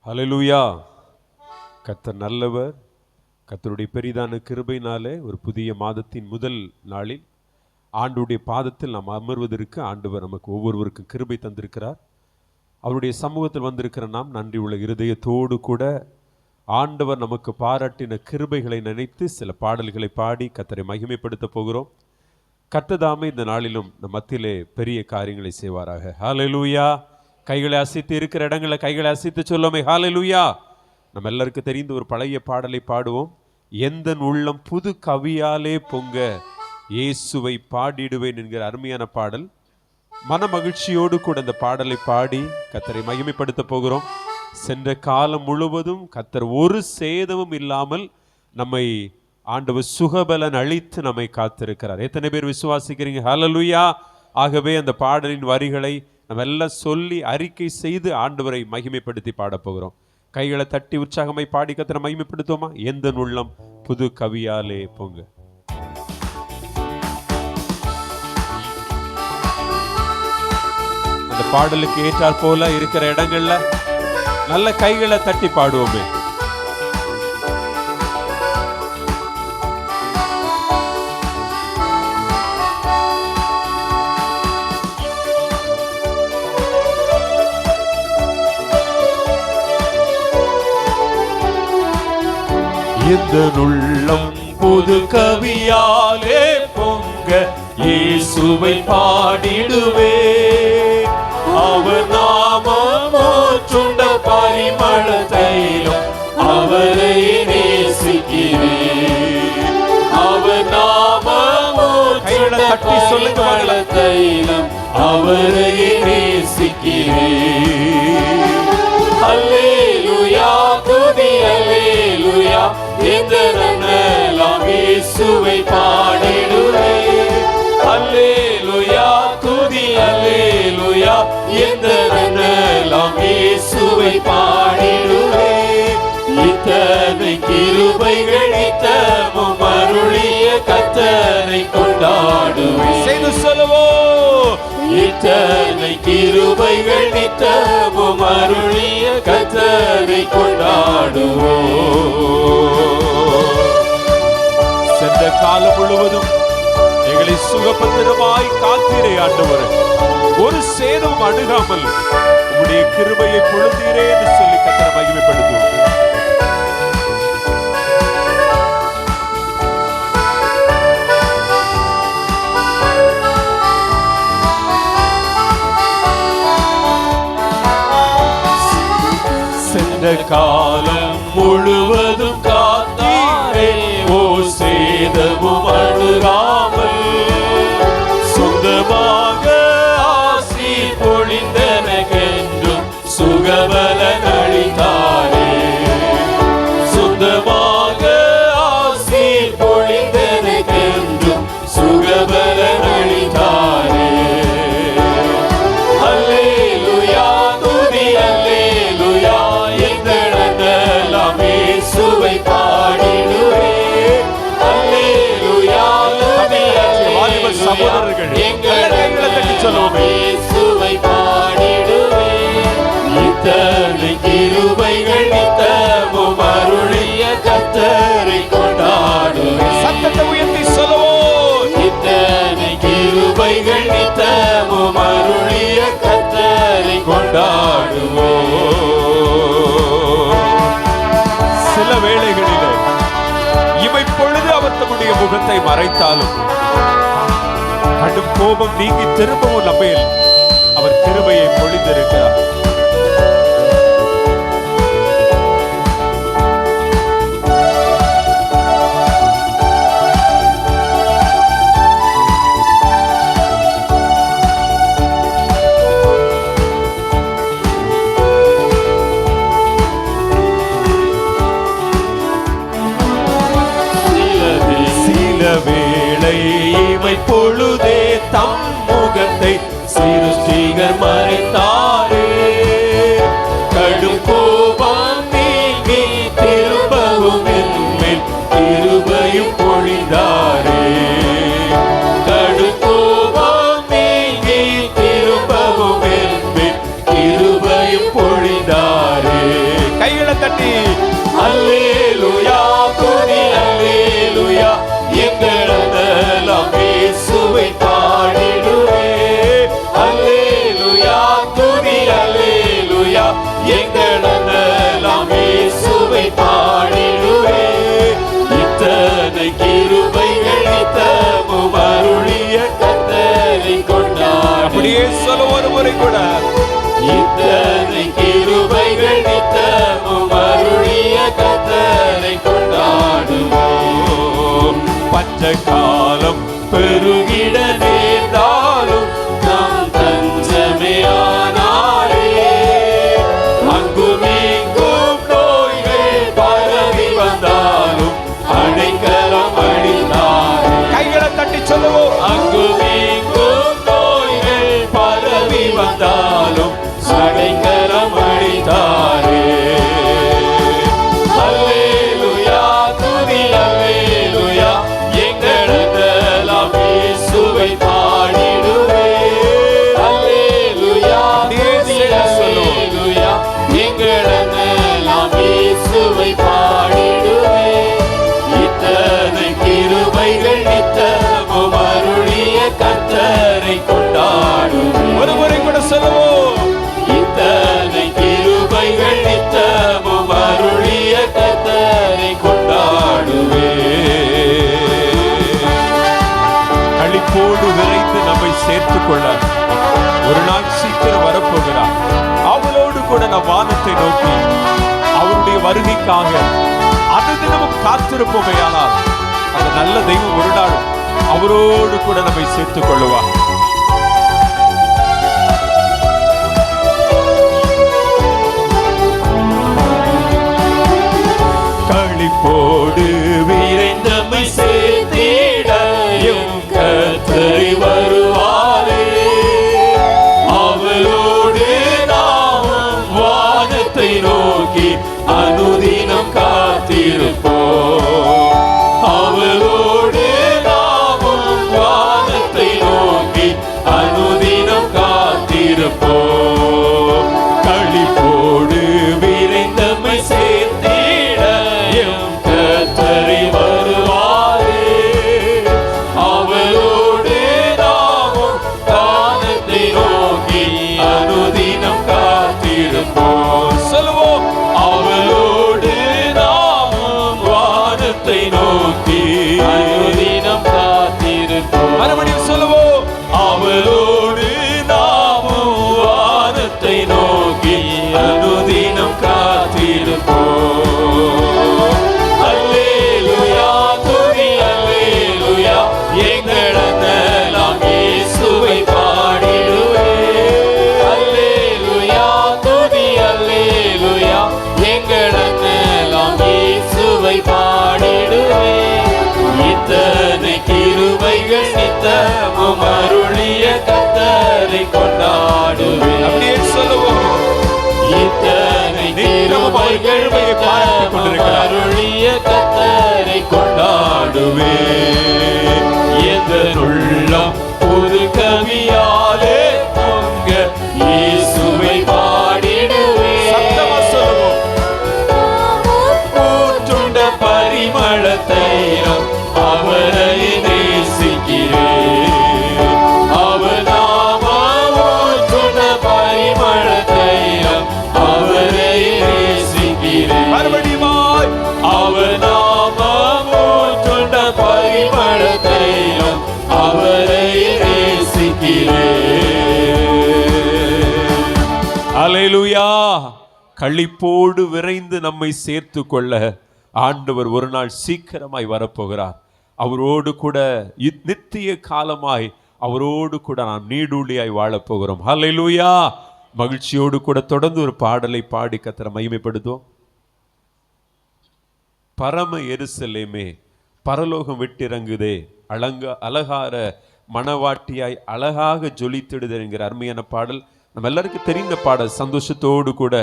ஹல்லேலூயா. கர்த்தர் நல்லவர். கர்த்தருடைய பெரிதான கிருபையினாலே ஒரு புதிய மாதத்தின் முதல் நாளில் ஆண்டவருடைய பாதத்தில் நாம் அமர்வதற்கு ஆண்டவர் நமக்கு ஒவ்வொருவருக்கும் கிருபை தந்திருக்கிறார். அவருடைய சமூகத்தில் வந்திருக்கிற நாம் நன்றி உள்ள இருதயத்தோடு கூட ஆண்டவர் நமக்கு பாராட்டின கிருபைகளை நினைத்து சில பாடல்களை பாடி கர்த்தரை மகிமைப்படுத்த போகிறோம். கர்த்ததாமே இந்த நாளிலும் நம் மத்தியிலே பெரிய காரியங்களை செய்வாராக. ஹல்லேலூயா. கைகளை அசைத்து இருக்கிற இடங்களை கைகளை அசைத்து சொல்லுமே ஹல்லேலூயா. நம்ம எல்லாருக்கும் தெரிந்த ஒரு பழைய பாடலை பாடுவோம். எந்த உள்ளம் புது கவியாலே பொங்க இயேசுவை பாடிடுவேன் என்கிற அருமையான பாடல். மன மகிழ்ச்சியோடு கூட இந்த பாடலை பாடி கர்த்தரை மகிமைப்படுத்த போகிறோம். சென்ற காலம் முழுவதும் கர்த்தர் ஒரு சேதமும் இல்லாமல் நம்மை ஆண்டவர் சுகபலன் அளித்து நம்மை காத்திருக்கிறார். எத்தனை பேர் விசுவாசிக்கிறீங்க? ஹல்லேலூயா. ஆகவே அந்த பாடலின் வரிகளை நம்ம எல்லாம் சொல்லி அறிக்கை செய்து ஆண்டவரை மகிமைப்படுத்தி பாடப்போகிறோம். கைகளை தட்டி உற்சாகமாய் பாடி கர்த்தரை மகிமைப்படுத்துவோமா? எந்த உள்ளம் புது கவியாலே பொங்க. அந்த பாடலுக்கு ஏற்றாற் போல இருக்கிற இடங்கள்ல நல்ல கைகளை தட்டி பாடுவோமே. எந்த உள்ளம் புது கவியாலே பொங்க இயேசுவை பாடிடுவே. அவர் நாமமோற்றுண்ட பரிமள தைலம் அவரை நேசிக்கிறே. அவர் நாமமோற்றுண்ட பரிமள தைலம் அவரை நேசிக்கிறே. அல்லேலூயா துதி அல்லேலூயா. இந்த நன்னலாம் இயேசுவை பாடிடுவே. அல்லேலூயா துதி அல்லேலூயா. இந்த நன்னலாம் இயேசுவை பாடிடுவே. இத்தனை கிருபைகள் நித்தமும் அருளிய கர்த்தரை கொண்டாடுவே. செய்து சொல்லுவோம். இத்தனை கிருபைகள் நித்தமும் அருளிய கர்த்தரை கொண்டாடுவோம். சென்ற காலம் முழுவதும் எங்களை சுகபத்திரமாய் காத்தீரே ஆண்டவரே. ஒரு சேதம் அணுகாமல் உம்முடைய கிருபையை பொழுதீரே என்று சொல்லி கர்த்தரை மகிமைப்படுத்துவோம். காலம் முழுவதும் காத்தீரே. ஓ சேதமும் அணுகாமல் சொந்தமாக ஆசி பொழிந்தனகென்றும் சுகபலன் அளித்தாரே. சொந்தமாக ஆசி பொழிந்தனகென்றும் சுகபலன் அளித்தாரே. அல்லேலூயா துதி அல்லேலூயா. இயேசுவை பாடிடுவே. அல்லேலூயா துதி அல்லேலூயா. சகோதரர்கள் கைகளை தட்டி சொல்லுவோமே. இயேசுவை பாடிடுவே. இத்தனை கிருபைகள் நித்தமும் அருளிய கர்த்தரை கொண்டாடுவே. சத்தத்தை உயர்த்தி சொல்லுவோம். இத்தனை கிருபைகள் நித்தமும் அருளிய கர்த்தரை கொண்டாடுவோம். சில வேளைகளிலே இமைப்பொழுது அவர் தம்முடைய முகத்தை மறைத்தாலும் கடும் கோபம் நீங்கி திரும்பவும் நம்மேல் அவர் கிருபையை பொழிந்திருக்கிறார். வேளை இமை பொழுதே தம் முகத்தை சிறு எங்களெல்லாம் இயேசுவை பாடிடுவே. இத்தனை கிருபைகள் நித்தமும் அருளிய கர்த்தரை கொண்டாடி. அப்படியே சொல்ல ஒரு முறை கூட. இத்தனை கிருபைகள் நித்தமும் அருளிய கர்த்தரை கொண்டாடுவோம். பஞ்ச காலம் பெருகிட நேர்ந்தாலும் நாம் தஞ்சமே ஆனாலே. அங்கும் இங்கும் நோய்கள் பரவி வந்தாலும் அடைக்கலம் அளித்தாரே. கைகளை தட்டி சொல்லுவோம். அங்கும் இங்கும் நோய்கள் பரவி வந்தாலும் அடைக்கலம் அளித்தாரே. அல்லேலூயா துதி அல்லேலூயா. எங்களெல்லாம் இயேசுவை பாடிடுவே. அல்லேலூயா துதி அல்லேலூயா. எங்களெல்லாம் இயேசுவை பாடிடுவே. இத்தனை கிருபைகள் நித்தமும் அருளிய கர்த்தரை கொண்டாடுவே. ஒரு முறை கூட சொல்லுவோம். இத்தனை கிருபைகள் நித்தமும் அருளிய கர்த்தரை கொண்டாடுவே. களிப்போடு விரைந்து நம்மை சேர்த்துக் கொள்ள ஒரு நாள் சீக்கிரம் வரப்போகிறார். அவளோடு கூட நம் வானத்தை நோக்கி அவருடைய வருகைக்காக அனுதினமும் காத்திருப்போமே. ஆனால் அந்த நல்ல தெய்வம் ஒரு நாள் அவரோடு கூட நம்மை சேர்த்துக் கொள்ளுவார். களிப்போடு விரைந்தமை சேர்த்திட எம் கர்த்தர் வருவாரே. அவளோடு நாம் வானத்தை நோக்கி அனுதினம் காத்திருப்போம். அவளோடு நாம் வானத்தை நோக்கி அனுதினம் காத்திருப்போம். களிப்போடு விரைந்தமை சேர்த்திட எம் கர்த்தர் வருவாரே. அவளோடு நாமும் வானத்தை நோக்கி அனுதினம் காத்திருப்போம். சொல்லுவோம். அவளோடு நாமும் வானத்தை நோக்கி அனுதினம் காத்திருப்போம். மறுபடியும் சொல்லுவோம். அவளோடு நாமும் வானத்தை நோக்கி அனுதினம் காத்திருப்போம். அல்லேலூயா துதி அல்லேலூயா. எங்களெல்லாம் இயேசுவை பாடிடுவே. அல்லேலூயா துதி அல்லேலூயா. எங்களெல்லாம் இயேசுவை பாடிடுவே. இத்தனை கிருபைகள் நித்தமும் அருளிய கர்த்தரை கொண்டாடுவே. அப்படியே சொல்லுவோம். இத்தனை கிருபைகள் நித்தமும் அருளிய கர்த்தரை கொண்டாடுவே. எதனுள்ளம் ஒரு கவியாலே பொங்க இயேசுவை பாடிடுவே. சத்தமா சொல்லுவோம். ஊற்றுண்ட பரிமள தைலம் அவரை நேசிக்கிறேன். அவர் நாம ஊற்றுண்ட பரிமள தைலம் அவரை நேசிக்கிறேன். மறுபடியும் அவர் நாம ஊற்றுண்ட பரிமள தைலம் அவரை நேசிக்கிறேன். அல்லேலூயா. களிப்போடு விரைந்து நம்மை சேர்த்து கொள்ள ஆண்டவர் ஒரு நாள் சீக்கிரமாய் வரப்போகிறார். அவரோடு கூட நித்திய காலமாய் அவரோடு கூட நாம் நீடூழியாய் வாழப்போகிறோம். அல்லேலூயா. மகிழ்ச்சியோடு கூட தொடர்ந்து ஒரு பாடலை பாடி கர்த்தரை மகிமைப்படுத்துவோம். பரம எருசலேமே பரலோகம் விட்டிறங்குதே, அழகார மணவாட்டியாய் அழகாக ஜொலித்திடுதே என்கிற அருமையான பாடல் நம்ம எல்லாருக்கும் தெரிந்த பாடல். சந்தோஷத்தோடு கூட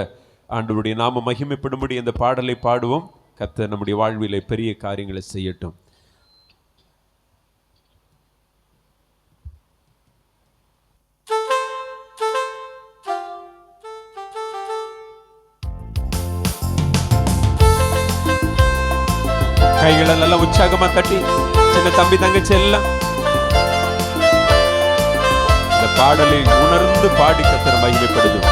ஆண்டவருடைய நாம மகிமைப்படும்படி அந்த பாடலை பாடுவோம். கர்த்தர் நம்முடைய வாழ்விலே பெரிய காரியங்களை செய்யட்டும். கைகளை நல்லா உற்சாகமா தட்டி சின்ன தம்பி தங்கச்சி எல்லாம் இந்த பாடலை உணர்ந்து பாடி கர்த்தர் மகிமைப்படுத்தும்.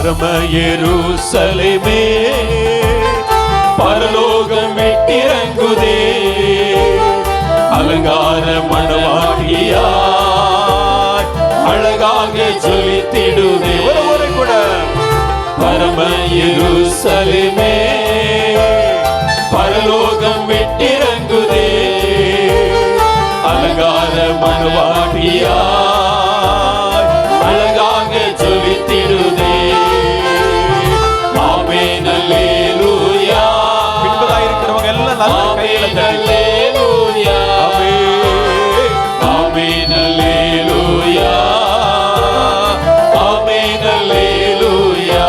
பரம எருசலேமே பரலோகம் விட்டிறங்குதே அலங்கார மணவாட்டியாய் அழகாக ஜொலித்திடுதே. ஒரு கூட பரம எருசலேமே பரலோகம் விட்டிறங்குதே அலங்கார மணவாட்டியாய் அழகாக ஜொலித்திடுதே. ஆமென் அல்லேலூயா. பின்பதாக இருக்கிறவங்க எல்லாம் நல்ல கையில அல்லேலூயா. ஆமென் அல்லேலூயா. ஆமென் அல்லேலூயா.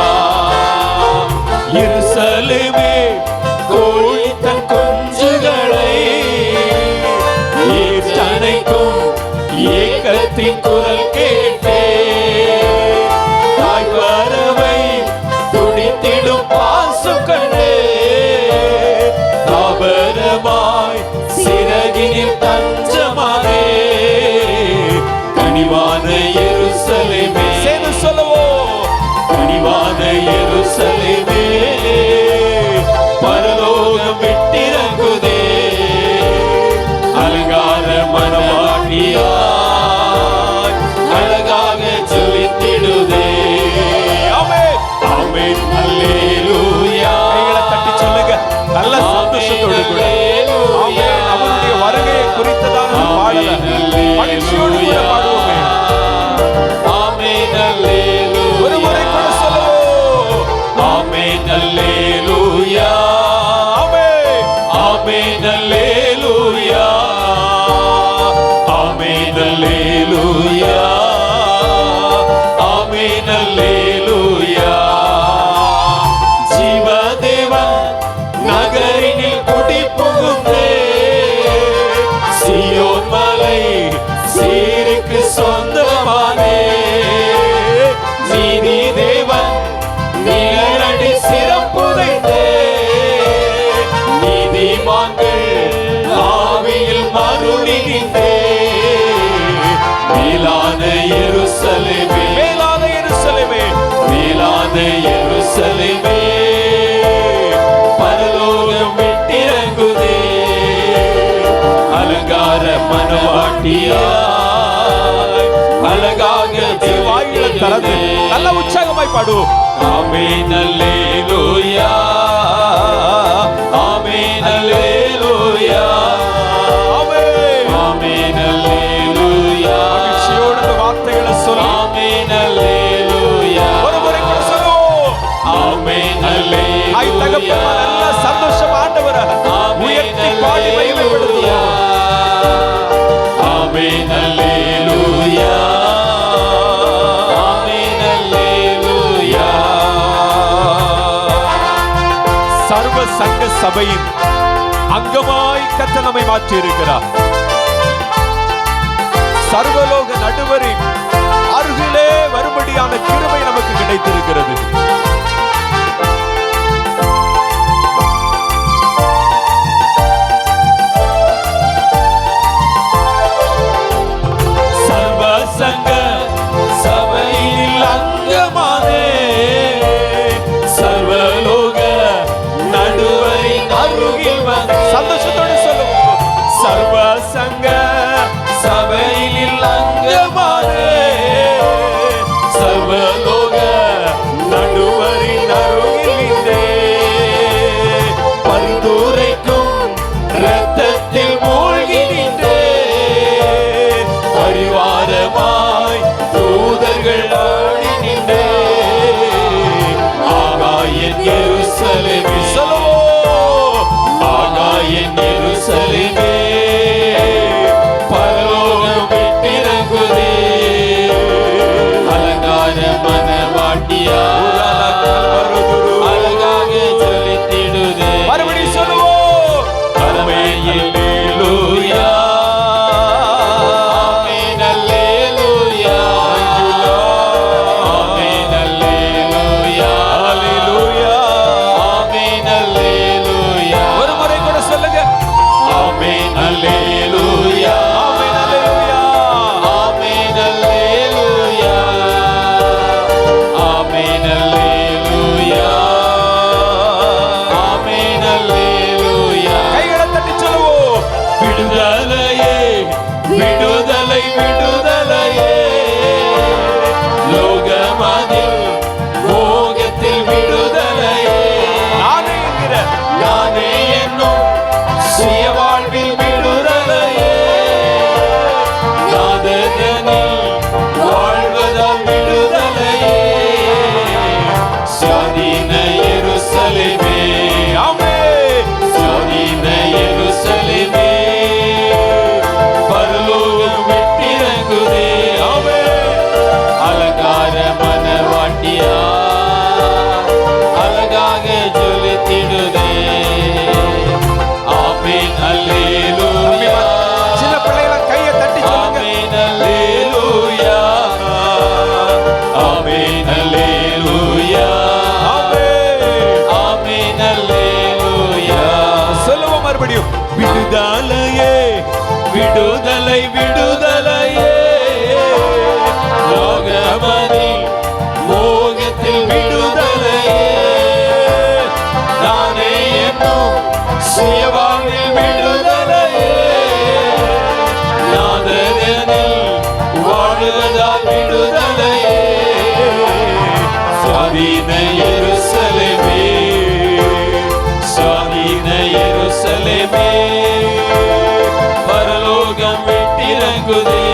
எருசலேமே கோழி தன் குஞ்சுகளை ஏற்றணைக்கும் ஏக்கத்தின் குரல் கேட்டே தாய் பறவை துடித்திடும் பாசம் கண்டே தாபரமாய் சிறகினில் தஞ்சமானே கனிவான எருசலேமே. சேர்ந்து சொல்லுவோம். கனிவான எருசலேமே பரலோகம் விட்டிறங்குதே அலங்கார மணவாட்டியாய் அழகாக ஜொலித்திடுதே. ஆமென். ஆமென் அல்லேலூயா. கைகளை தட்டி சொல்லுங்க நல்ல சந்தோஷத்தோடு கூட. ஆமென். அவருடைய வருகையை குறித்ததான பாடல மகிழ்ச்சியோடு கூட பாடுவோமே. ஆமென் அல்லேலூயா. ஒரு முறை கூட சொல்லுவோம். ஆமென் அல்லேலூயா. ஆமென். ஆமென் அல்லேலூயா. ஆமென் அல்லேலூயா. ஆமென் அல்லேலூயா. ஜீவதேவன் நகரினில் குடி புகுந்தே சீயோன் மலை சீருக்கு சொந்தமானே நீதி தேவன் நிழலடி சிறப்புதைத்தே நீதிமான்கள் ஆவியில் மருளினின்றே மேலான எருசலேமே மேலான எருசலேமே மேலான எருசலேமே பரலோகம் விட்டிறங்குதே அலங்கார மணவாட்டியாய் அழகாக வாயில தரது நல்ல உற்சாகமாய் பாடுவோம். ஆமென் அல்லேலூயா. ஆமென் அல்லேலூயா. ஆமென். ஆமென் அல்லேலூயா. மகிழ்ச்சியோடு இந்த வார்த்தைகளை சொல்லி ஆமென் அல்லேலூயா. ஒரு முறை கூட சொல்லுவோம். ஆமென் அல்லேலூயா. ஐ தகப்பனே நல்ல சந்தோஷம் ஆண்டவரே உயர்த்தி பாடி மகிமைப்படுத்துவோம். ஆமென் அல்லேலூயா. ஆமென் அல்லேலூயா. சர்வ சங்க சபையின் அங்கமாய் கர்த்தர் நம்மை மாற்றி இருக்கிறார். சர்வலோக நடுவரின் அருகிலே வரும்படியான கிருபை நமக்கு கிடைத்திருக்கிறது. சர்வ சங்க சபையில் அங்கமானே சர்வலோக நடுவரின் அருகில் வந்து சந்தோஷத்தோடு சொல்லுவோம். சர்வ சங்க சபையில் அங்கமானே சர்வலோக நடுவரின் அருகில் நின்றே பரிந்துரைக்கும் இரத்தத்தில் மூழ்கி நின்றே பரிவாரமாய் தூதர்கள் ஆடி நின்றே ஆகாயன் எருசலேமே சொல்லுவோம். ஆகாயன் எருசலேமே பரலோகம் விட்டிறங்குதே அலங்கார மணவாட்டியா அழகாக ஜொலித்திடுதே. மறுபடியும் சொல்லுவோம். ஆமென் அல்லேலூயா. ஆமென் அல்லேலூயா. ஆமென் அல்லேலூயா. அல்லேலூயா. ஆமென் விடுதலையே விடுதலை விடுதலையே லோகமதில் மோகத்தில் விடுதலையே நானே என்னும் சுயவாழ்வில் விடுதலையே நாதனில் வாழுவதால் விடுதலையே சுவாதீன எருசலேமே சுவாதீன எருசலேமே பரலோகம் விட்டிறங்குதே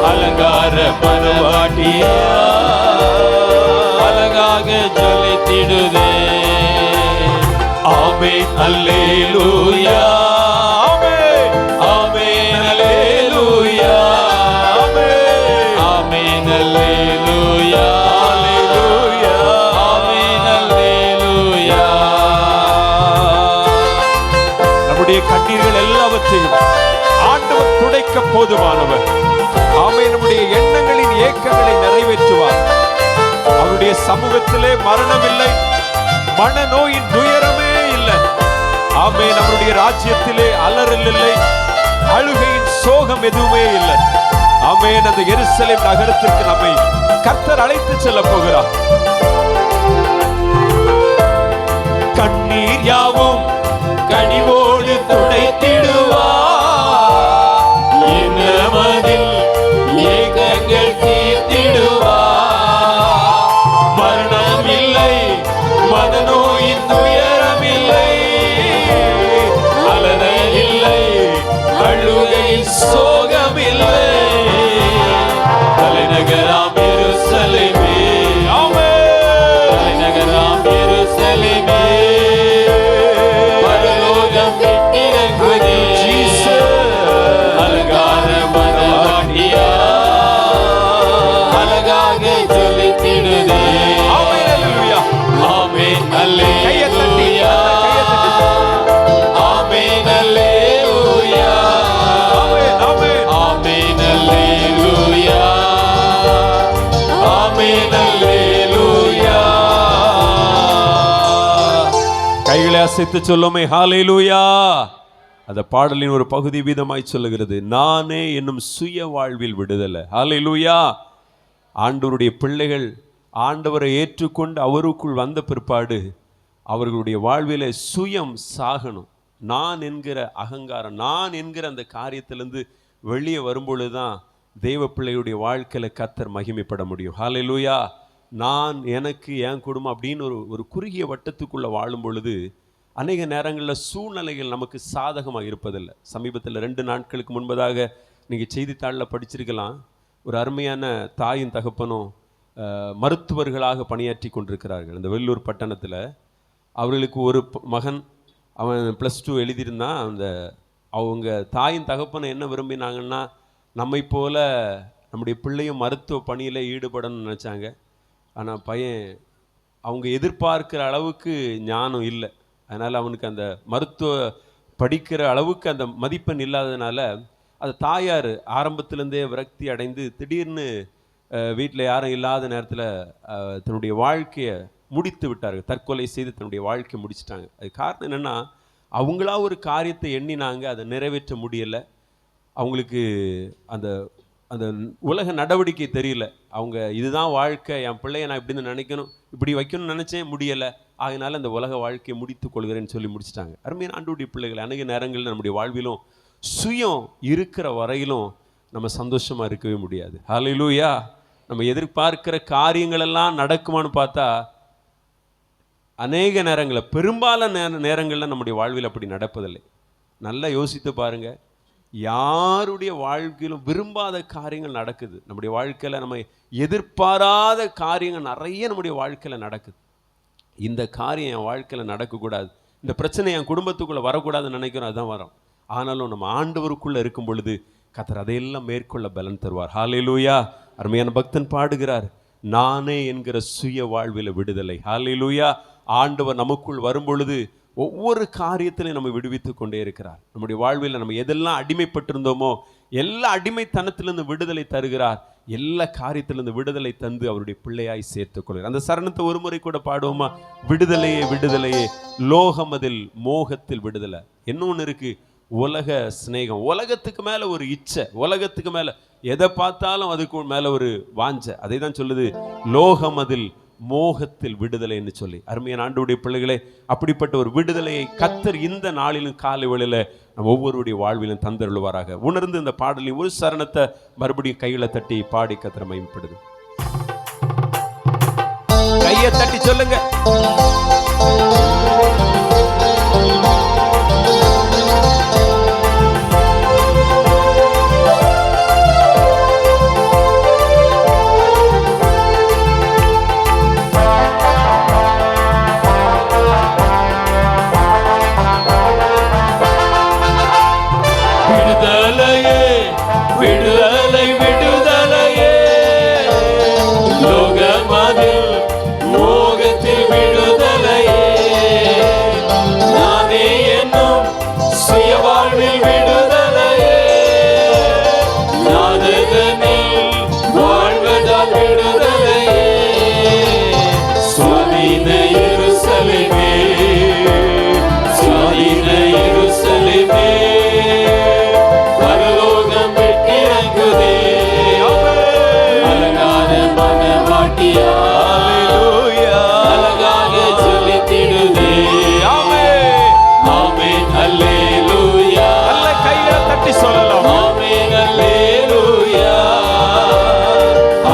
அலங்கார மனவாட்டியா அழகாக ஜொலித்திடுதே ஆமென் அல்லேலூயா ஆமென் ஆமென் அல்லேலூயா ஆமென் ஆமென் அல்லேலூயா அல்லேலூயா ஆமென் அல்லேலூயா நம்முடைய கண்ணீர்கள் எல்லாவற்றையும் ஆண்டவர் துடைக்க போதுமானவர். ஆமென். நம்முடைய எண்ணங்களின் ஏக்கங்களை நிறைவேற்றுவார். அவருடைய சமூகத்திலே மரணம் இல்லை, மனநோயின் துயரமே இல்லை. ஆமென். நம்முடைய ராஜ்யத்திலே அலறல் இல்லை, அழுகையின் சோகம் எதுவுமே இல்லை. ஆமென். அந்த எருசலேம் நகரத்திற்கு நம்மை கர்த்தர் அழைத்து செல்ல போகிறார். கண்ணீர் யாவும் கனிவோடு துடைத்திடுவா மதில் ஏகங்கள் தீர்த்திடுவா மரணம் இல்லை மனநோயின் துயரம் இல்லை அலறல் இல்லை அழுகை சோகம் இல்லை தலைநகராம் எருசலேமே தலைநகராம் எருசலேமே பரலோகம் விட்டிறங்குதே அலங்கார மனவாட்டியா அழகாக ஜொலித்திடுதே ஆமென் அல்லேலூயா ஆமென் அல்லேலூயா ஆமென் அல்லேலூயா ஆமென் ஆமென் அல்லேலூயா ஆமென் அல்லேலூயா கைகளை அசைத்து சொல்லுமே ஹல்லேலூயா. அந்த பாடலின் ஒரு பகுதி வீதமாய் சொல்லுகிறது, நானே என்னும் சுய வாழ்வில் விடுதலை. ஹல்லேலூயா. ஆண்டவருடைய பிள்ளைகள் ஆண்டவரை ஏற்றுக்கொண்டு அவருக்குள் வந்த பிற்பாடு அவர்களுடைய வாழ்விலே சுயம் சாகணும். நான் என்கிற அகங்காரம், நான் என்கிற அந்த காரியத்திலிருந்து வெளியே வரும்பொழுது தான் தெய்வ பிள்ளையுடைய வாழ்க்கையில் கர்த்தர் மகிமைப்பட முடியும். ஹல்லேலூயா. நான் எனக்கு என் குடும்பம் அப்படின்னு ஒரு குறுகிய வட்டத்துக்குள்ளே வாழும் பொழுது அநேக நேரங்களில் சூழ்நிலைகள் நமக்கு சாதகமாக இருப்பதில்லை. சமீபத்தில் 2 நாட்களுக்கு முன்பதாக நீங்கள் செய்தித்தாளில் படிச்சிருக்கலாம். ஒரு அருமையான தாயும் தகப்பனும் மருத்துவர்களாக பணியாற்றி கொண்டிருக்கிறார்கள். அந்த வெள்ளூர் பட்டணத்தில் அவர்களுக்கு ஒரு மகன், அவன் +2 எழுதியிருந்தான். அவங்க தாயும் தகப்பனும் என்ன விரும்பினாங்கன்னா, நம்மை போல நம்முடைய பிள்ளையும் மருத்துவ பணியில் ஈடுபடணும்னு நினச்சாங்க. ஆனால் பையன் அவங்க எதிர்பார்க்கிற அளவுக்கு ஞானம் இல்லை. அதனால் அவனுக்கு அந்த மருத்துவ படிக்கிற அளவுக்கு அந்த மதிப்பெண் இல்லாததுனால அது தாயார் ஆரம்பத்திலேருந்தே விரக்தி அடைந்து திடீர்னு வீட்டில் யாரும் இல்லாத நேரத்தில் தன்னுடைய வாழ்க்கையை முடித்து விட்டார்கள். தற்கொலை செய்து தன்னுடைய வாழ்க்கையை முடிச்சிட்டாங்க. அது காரணம் என்னென்னா, அவங்களா ஒரு காரியத்தை எண்ணினாங்க, அதை நிறைவேற்ற முடியலை. அவங்களுக்கு அந்த அந்த உலக நடவடிக்கை தெரியல. அவங்க இதுதான் வாழ்க்கை, என் பிள்ளைய நான் இப்படின்னு நினைக்கணும், இப்படி வைக்கணும்னு நினச்சேன், முடியலை. ஆகினால அந்த உலக வாழ்க்கையை முடித்து கொள்கிறேன்னு சொல்லி முடிச்சிட்டாங்க. அருமையான ஆண்டவருடைய பிள்ளைகள், அநேக நேரங்களில் நம்முடைய வாழ்விலும் சுயம் இருக்கிற வரையிலும் நம்ம சந்தோஷமாக இருக்கவே முடியாது. ஹல்லேலூயா. நம்ம எதிர்பார்க்கிற காரியங்களெல்லாம் நடக்குமான்னு பார்த்தா அநேக நேரங்களில், பெரும்பாலான நேரங்களில் நம்முடைய வாழ்வில் அப்படி நடப்பதில்லை. நல்லா யோசித்து பாருங்கள். யாருடைய வாழ்க்கையிலும் விரும்பாத காரியங்கள் நடக்குது. நம்முடைய வாழ்க்கையில் நம்ம எதிர்பாராத காரியங்கள் நிறைய நம்முடைய வாழ்க்கையில் நடக்குது. இந்த காரியம் என் வாழ்க்கையில் நடக்கக்கூடாது, இந்த பிரச்சனை என் குடும்பத்துக்குள்ளே வரக்கூடாதுன்னு நினைக்கிறோம், அதுதான் வரும். ஆனாலும் நம்ம ஆண்டவருக்குள்ளே இருக்கும் பொழுது கர்த்தர் அதையெல்லாம் மேற்கொள்ள பலன் தருவார். ஹல்லேலூயா. அருமையான பக்தன் பாடுகிறார், நானே என்கிற சுய வாழ்வில் விடுதலை. ஹல்லேலூயா. ஆண்டவர் நமக்குள் வரும் பொழுது ஒவ்வொரு காரியத்திலையும் நம்ம விடுவித்து கொண்டே இருக்கிறார். நம்முடைய வாழ்வில் நம்ம எதெல்லாம் அடிமைப்பட்டிருந்தோமோ எல்லா அடிமைத்தனத்திலிருந்து விடுதலை தருகிறார், எல்லா காரியத்திலிருந்து விடுதலை தந்து அவருடைய பிள்ளையாய் சேர்த்துக் கொள்கிறார். அந்த சரணத்தை ஒரு முறை கூட பாடுவோமா? விடுதலையே விடுதலையே, லோகம் அதில் மோகத்தில் விடுதலை. இன்னொன்னு இருக்கு, உலக சிநேகம். உலகத்துக்கு மேல ஒரு இச்சை, உலகத்துக்கு மேல எதை பார்த்தாலும் அதுக்கு மேல ஒரு வாஞ்சை. அதை தான் சொல்லுது லோகம் அதில் மோகத்தில் விடுதலைன்னு சொல்லி. அருமையான ஆண்டவருடைய பிள்ளைகளே, அப்படிப்பட்ட ஒரு விடுதலையை கர்த்தர் இந்த நாளிலும் காலை வேளையில நம்ம ஒவ்வொருடைய வாழ்விலும் தந்தருள்வாராக. உணர்ந்து இந்த பாடலின் ஒரு சரணத்தை மறுபடியும் கையில தட்டி பாடி கர்த்தரை மகிமைப்படுது. கையை தட்டி சொல்லுங்க. விடுதலை விடுதலையே, லோகமதில் மோகத்தில் விடுதலையே, நானே என்னும் சுய வாழ்வில் விடுதலையே, நாதனில் வாழ்வதால் விடுதலையே, சுவாதீன எருசலேமே, சுவாதீன எருசலேமே, அழகாக சொல்லித்திடுதே. ஆமென் அல்லேலூயா. நல்ல கையை தட்டி சொல்லலாம். ஆமென் அல்லேலூயா,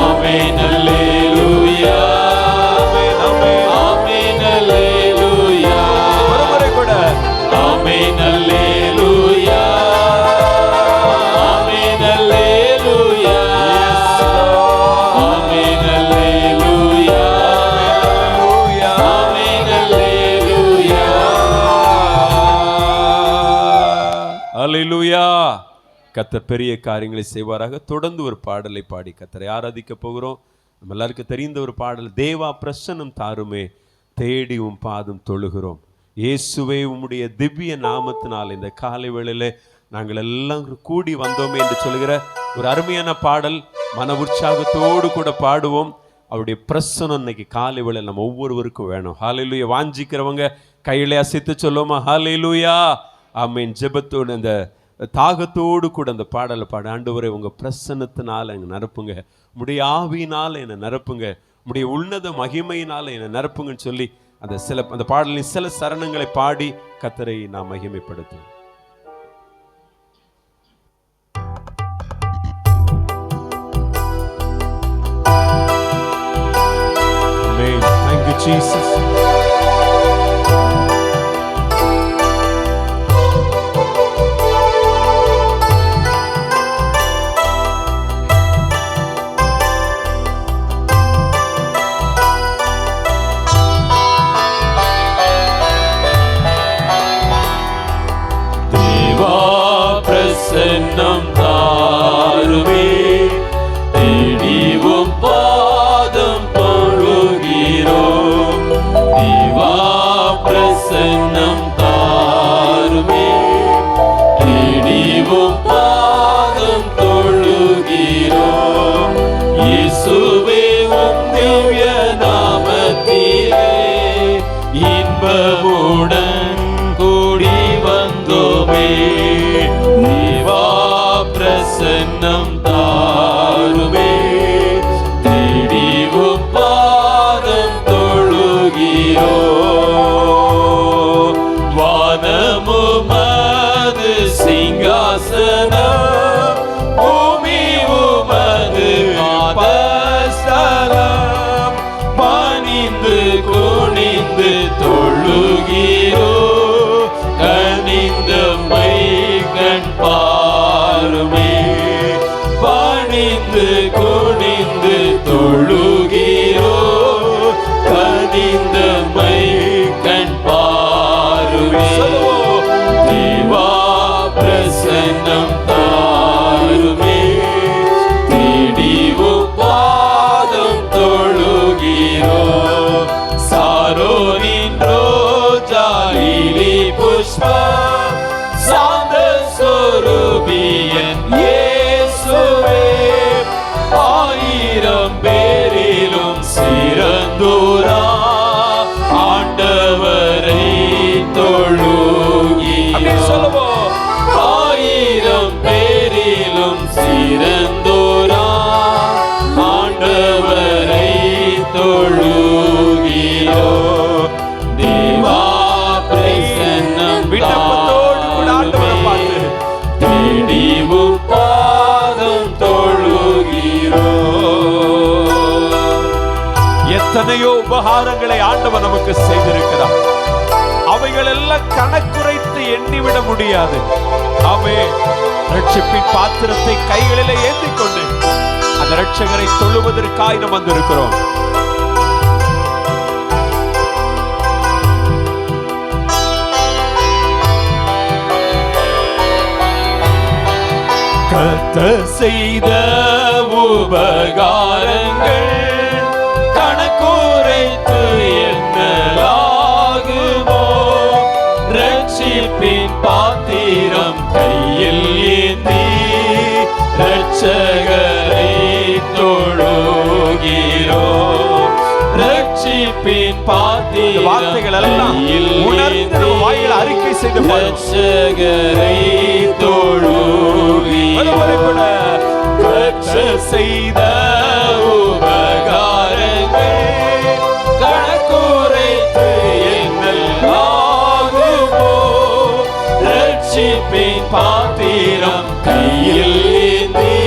ஆமென் அல்லேலூயா, ஆமென் அல்லேலூயா. ஒரு முறை கூட ஆமென் அல்லேலூயா, ஆமென் அல்லேலூயா, ஆமென் அல்லேலூயா, ஆமென் அல்லேலூயா. அல்லேலூயா. கர்த்தர் பெரிய காரியங்களை செய்வாராக. தொடர்ந்து ஒரு பாடலை பாடி கர்த்தரை ஆராதிக்க போகிறோம். நம்ம எல்லாருக்கும் தெரிந்த ஒரு பாடல், தேவா பிரசன்னம் தாருமே, தேடி உம் பாதம் தொழுகிறோம். இயேசுவே, உம்முடைய திவ்ய நாமத்தினால் இந்த காலை வேளையில நாங்கள் எல்லாம் கூடி வந்தோமே என்று சொல்கிற ஒரு அருமையான பாடல். மன உற்சாகத்தோடு கூட பாடுவோம். அவருடைய பிரசனம் இன்னைக்கு காலை வேளையில நம்ம ஒவ்வொருவருக்கும் வேணும். ஹல்லேலூயா. வாஞ்சிக்கிறவங்க கையிலே அசைத்து சொல்லுவோமா? ஹல்லேலூயா. ஆமென். ஜெபத்தோடு அந்த தாகத்தோடு கூட அந்த பாடலை பாட, ஆண்டவரே உங்க பிரசன்னத்தினால என்னை நிரப்புங்க, உடைய ஆவியினால என்னை நிரப்புங்க, உடைய உன்னத மகிமையினால என்னை நிரப்புங்கன்னு சொல்லி அந்த பாடலின் சில சரணங்களை பாடி கர்த்தரை நாம் மகிமைப்படுத்துவோம். Amen. Thank you, Jesus. பிரசன்னம் தாருமே, தேடிவும் பாதம் தொழுகிறோம். தேவா பிரசன்னம் தாருமே, தேடிவும் பாதம் தொழுகிறோம். இயேசுவே உம் திவ்ய நாமத்திலே இன்பமுடன் கூடி வந்தோமே. பிரசன்னம் தாருமே, தேடிவும் பாதம் தொழுகிறோம். எத்தனையோ உபகாரங்களை ஆண்டவர் நமக்கு செய்திருக்கிறார். அவைகள் எல்லாம் கணக்குரைத்து எண்ணிவிட முடியாது. ஆமென். ரட்சிப்பின் பாத்திரத்தை கைகளிலே ஏந்திக் கொண்டு அந்த ரட்சகரை தொழுவதற்காய் நாம் வந்திருக்கிறோம். கர்த்தர் செய்த உபகாரங்கள் கணக்குரைத்து எண்ணலாகுமோ? ரட்சிப்பின் பாத்திரம் கையில் ஏந்தி ரட்சகரை தொழுகிறோம். ரட்சிப்பின் பாத்திரம் வார்த்தைகள் எல்லாம் உணர்ந்து வாயில் அறிக்கை செய்து ரட்சகரை தொழுகிறோம். கர்த்தர் செய்த உபகாரங்கள் கணக்குரைத்து எண்ணலாகுமோ? ரட்சிப்பின் பாத்திரம் கையில் ஏந்தி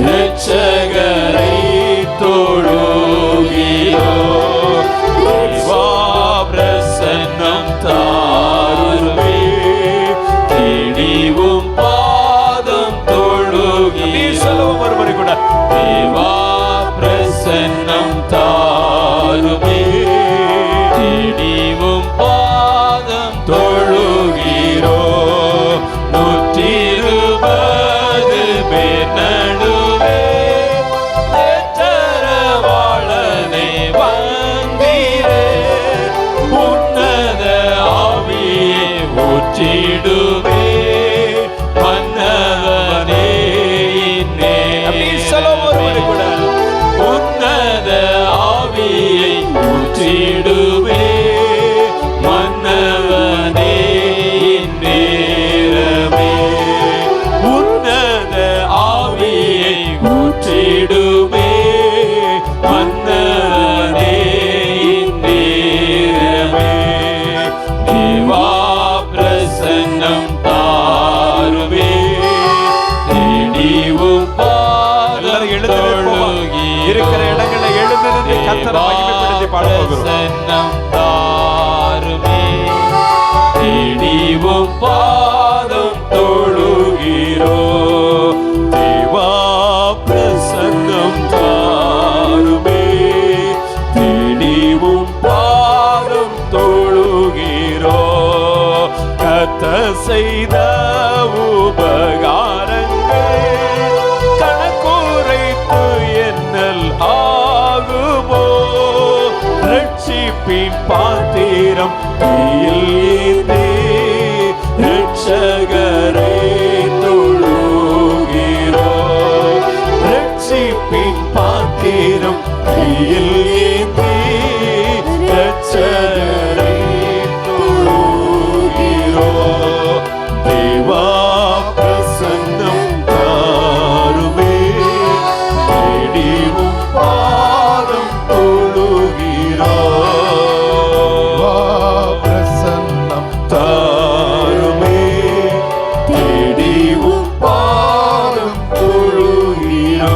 ரட்சகரை தொழுகிறோம். தேவா பிரசன்னம் தாருமே, தேடிவும் பாதம் தொழுகிறோம். ஒருவரை கூட தேவா பிரசன்னம் தாருமே, தேடிவும் பாதம் தொழுகிறோம். 120 பேர் நடுவே தேற்றரவாளனே வந்தீரே, உன்னத ஆவியை ஊற்றிடுவே மன்னவனே. உன்னத ஆவியை ஊற்றிடுவே மன்னவனே நேரமே. உன்னத ஆவியை ஊற்றிடுவே மன்னவனே நேரமே. தேவா பிரசன்னம் தாருவே, தேடிவும் இருக்கிற இடங்களை எழுந்து கர்த்தரை மகிமைப்படுத்தி பாட போகிறோம். தாருமே, தேடிவும் பாதம் தொழுகிறோம். தேவா பிரசன்னம் தாருமே, தேடிவும் பாதம் தொழுகிறோம். கர்த்தர் செய்த உபகாரங்கள் கணக்குரைத்து எண்ணல் ஆகுமோ? ரட்சிப்பின் பாத்திரம் கையில் ஏந்தி ரட்சகரை தொழுகிறோம். ரட்சிப்பின் பாத்திரம் கையில் ஏந்தி ரட்சகரை தொழுகிறோம். தேவா பிரசன்னம் தாருமே, தேடிவும் பாதம் தொழுகிறோம். பிரசன்னம் தாருமே, தேடிவும் பாதம் தொழுகிறோம்.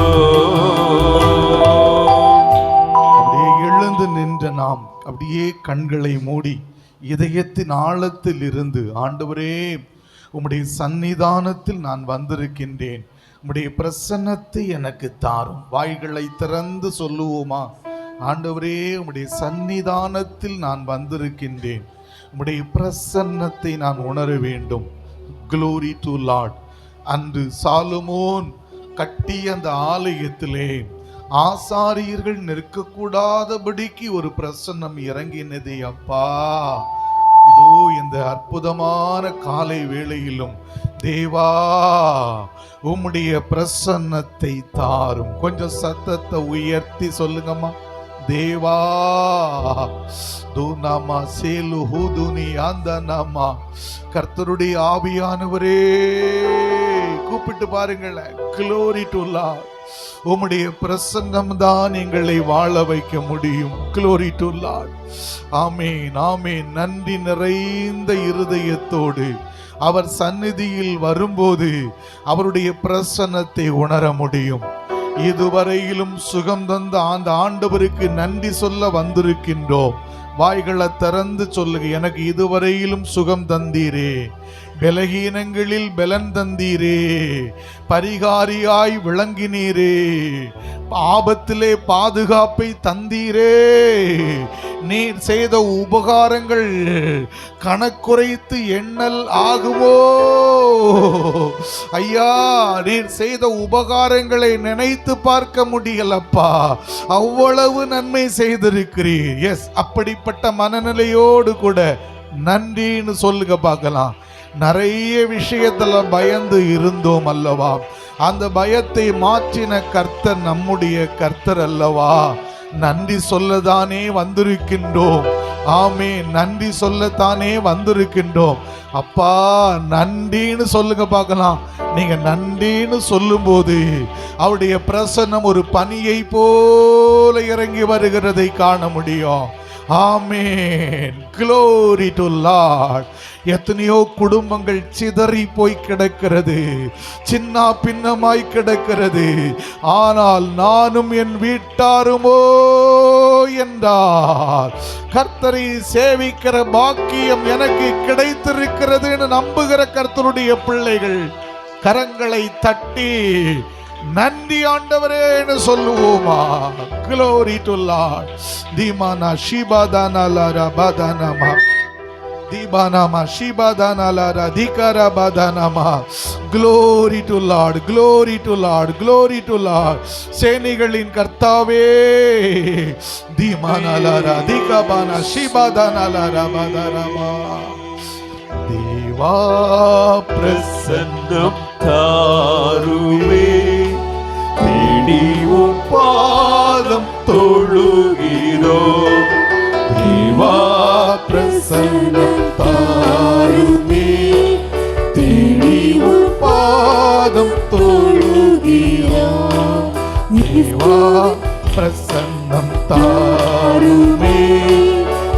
அப்படியே எழுந்து நின்ற நாம் அப்படியே கண்களை மூடி இதயத்தின் ஆழத்தில் இருந்து, ஆண்டவரே உம்முடைய சந்நிதானத்தில் நான் வந்திருக்கின்றேன், உம்முடைய பிரசன்னத்தை எனக்கு தாரும். வாய்களை திறந்து சொல்லுவோமா? ஆண்டவரே உம்முடைய சந்நிதானத்தில் நான் வந்திருக்கின்றேன், உம்முடைய பிரசன்னத்தை நான் உணர வேண்டும். Glory to Lord. அன்று சாலமோன் கட்டிய அந்த ஆலயத்திலே ஆசாரியர்கள் நிற்கக்கூடாதபடிக்கு ஒரு பிரசன்னம் இறங்கினதே அப்பா. இதோ இந்த அற்புதமான காலை வேளையிலும் தேவா உம்முடைய பிரசன்னத்தை தாரும். கொஞ்சம் சத்தத்தை உயர்த்தி சொல்லுங்கம்மா. தேவா தூநாமா சேலு ஹூதுனி அந்த நாமா. கர்த்தருடைய ஆவியானவரே கூப்பிட்டு பாருங்களேன். Glory to Lord. உம்முடைய பிரசன்னம் தான் எங்களை வாழ வைக்க முடியும். Glory to Lord. ஆமென், ஆமென். நன்றி நிறைந்த இருதயத்தோடு அவர் சந்நிதியில் வரும்போது அவருடைய பிரசன்னத்தை உணர முடியும். இதுவரையிலும் சுகம் தந்த அந்த ஆண்டவருக்கு நன்றி சொல்ல வந்திருக்கின்றோம். வாய்களை திறந்து சொல்லுங்க, எனக்கு இதுவரையிலும் சுகம் தந்தீரே, பலகீனங்களில் பலன் தந்தீரே, பரிகாரியாய் விளங்கினீரே, ஆபத்திலே பாதுகாப்பை தந்தீரே, நீர் செய்த உபகாரங்கள் கணக்குறைத்து எண்ணல் ஆகுமோ? ஐயா, நீர் செய்த உபகாரங்களை நினைத்து பார்க்க முடியலப்பா, அவ்வளவு நன்மை செய்திருக்கிறீர். எஸ், அப்படிப்பட்ட மனநிலையோடு கூட நன்றின்னு சொல்லுங்க பார்க்கலாம். நிறைய விஷயத்துல பயந்து இருந்தோம் அல்லவா, அந்த பயத்தை மாற்றின கர்த்தர் நம்முடைய கர்த்தர் அல்லவா. நன்றி சொல்லதானே வந்திருக்கின்றோம். ஆமே, நன்றி சொல்லத்தானே வந்திருக்கின்றோம். அப்பா நன்றின்னு சொல்லுங்க பார்க்கலாம். நீங்க நன்றின்னு சொல்லும் போது அவருடைய பிரசன்னம் ஒரு பனியை போல இறங்கி வருகிறதை காண முடியும். ஆமென், glory to Lord. எத்தனையோ குடும்பங்கள் சிதறி போய் கிடக்கிறது, சின்ன பின்னமாய் கிடக்கிறது. ஆனால் நானும் என் வீட்டாருமோ என்றார் கர்த்தரை சேவிக்கிற பாக்கியம் எனக்கு கிடைத்திருக்கிறது என்று நம்புகிற கர்த்தருடைய பிள்ளைகள் கரங்களை தட்டி நன்றி ஆண்டவரே என்று சொல்லுவோமா? glory to Lord. தீமானா ஷிபாதானா லாரா பாதானாமா, தீபானாமா ஷிபாதானா லாரா திகாரா பாதானாமா. glory to Lord, glory to Lord, glory to Lord. சேனைகளின் கர்த்தாவே, தீமானா லாரா திகாபானா ஷிபாதானா லாரா பாதானாமா. தேவா பிரசன்னம் தாருமே, தேடி உம் பாதம் தொழுகிறோம். தேவா பிரசன்னம் தாருமே, தேடி உம் பாதம் தொழுகிறோம். தேவா பிரசன்னம் தாருமே,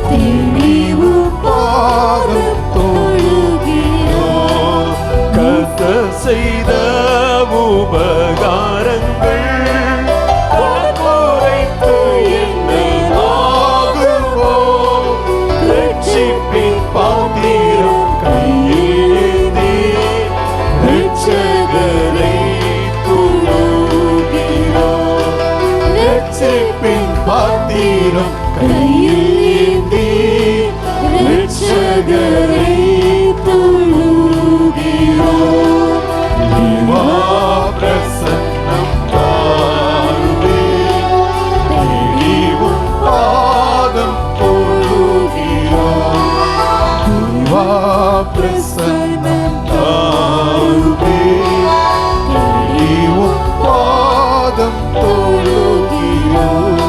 தேடி உம் பாதம் தொழுகிறோம். கர்த்தர் செய்த உபகாரங்கள் கணக்குரைத்து எண்ணலாகுமோ? ரட்சிப்பின் பாத்திரம் கையேந்தி இரட்சகரை தொழுகிறோம். ரட்சிப்பின் பாத்திரம் கையேந்தி இரட்சகரை தொழுகிறோம். தேவா பிரசன்னம் தாருமே, தேடி உம் பாதம் தொழுகிறோம். தேவா பிரசன்னம் தாருமே, தேடி உம் பாதம் தொழுகிறோம்.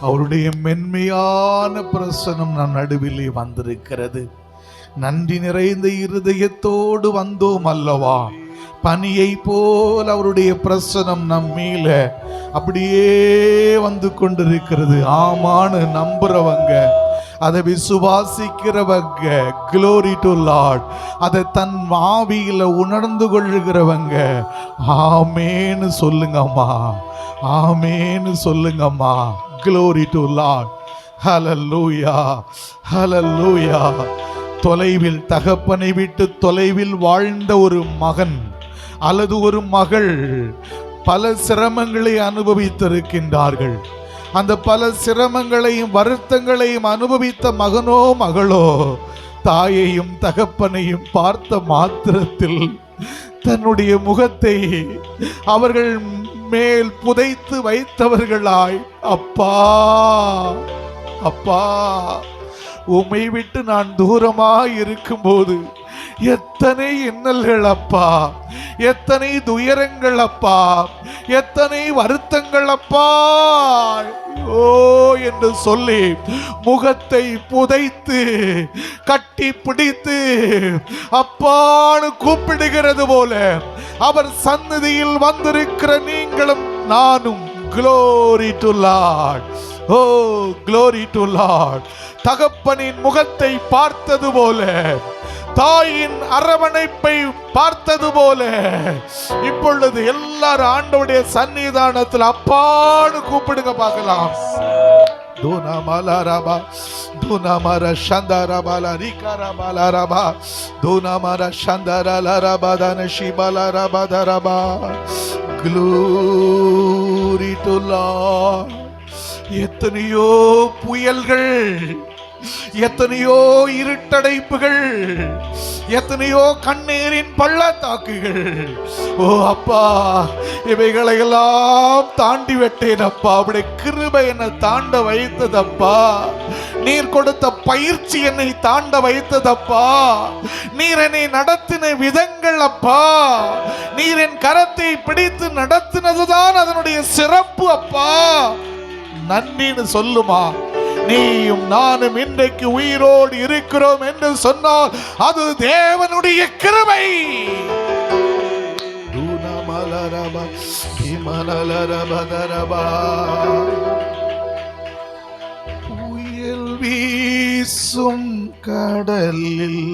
அவருடைய மென்மையான பிரசனம் நம் நடுவிலே வந்திருக்கிறது. நன்றி நிறைந்த இருதயத்தோடு வந்தோம் அல்லவா. பனியை போல் அவருடைய பிரசனம் நம் மேல அப்படியே வந்து கொண்டிருக்கிறது. ஆமான்னு நம்புறவங்க, அதை விசுவாசிக்கிறவங்க, glory to Lord, அதை தன் ஆவியில உணர்ந்து கொள்ளுகிறவங்க ஆமேன்னு சொல்லுங்கம்மா, ஆமேன்னு சொல்லுங்கம்மா. glory to Lord. hallelujah, hallelujah. தொலைவில் தகப்பனை விட்டு தொலைவில் வாழ்ந்த ஒரு மகன் அல்லது ஒரு மகள் பல சிரமங்களை அனுபவித்திருக்கின்றார்கள். அந்த பல சிரமங்களையும் வருத்தங்களையும் அனுபவித்த மகனோ மகளோ தாயையும் தகப்பனையும் பார்த்த மாத்திரத்தில் தன்னுடைய முகத்தை அவர்கள் மேல் புதைத்து வைத்தவர்களாய், அப்பா அப்பா, உம்மை விட்டு நான் தூரமாய் இருக்கும்போது எத்தனை இன்னல்கள் அப்பா, எத்தனை துயரங்கள் அப்பா, எத்தனை வருத்தங்கள் அப்பா ஓ என்று சொல்லி முகத்தை புதைத்து கட்டி பிடித்து அப்பான்னு கூப்பிடுகிறது போல அவர் சந்நிதியில் வந்திருக்கிற நீங்களும் நானும் glory to Lord. O glory to Lord. தகப்பனின் முகத்தை பார்த்தது போல தாயின் அரவணைப்பை பார்த்தது போல இப்பொழுது எல்லாரும் ஆண்டவருடைய சன்னிதானத்தில் அப்பான்னு கூப்பிடுங்க பார்க்கலாம். Dunamalaraba, Dunamara Shandarabala, Rikarabalaraba, Dunamara Shandarabala, Danashibalaraba, Daraba. Glory to Lord. எத்தனையோ புயல்கள், எத்தனையோ இருட்டடைப்புகள், எத்தனையோ கண்ணீரின் பள்ளத்தாக்குகள், ஓ அப்பா, இவைகளை எல்லாம் தாண்டி விட்டேன் அப்பா. அப்படி கிருபை என்னை தாண்ட வைத்ததப்பா. நீர் கொடுத்த பயிற்சி என்னை தாண்ட வைத்ததப்பா. நீர் என்னை நடத்தின விதங்கள் அப்பா, நீர் என் கரத்தை பிடித்து நடத்தினதுதான் அதனுடைய சிறப்பு அப்பா. நன்றின்னு சொல்லுமா. நீயும் நானும் இன்றைக்கு உயிரோடு இருக்கிறோம் என்று சொன்னால் அது தேவனுடைய கிருபை. புயல் வீசும் கடலில்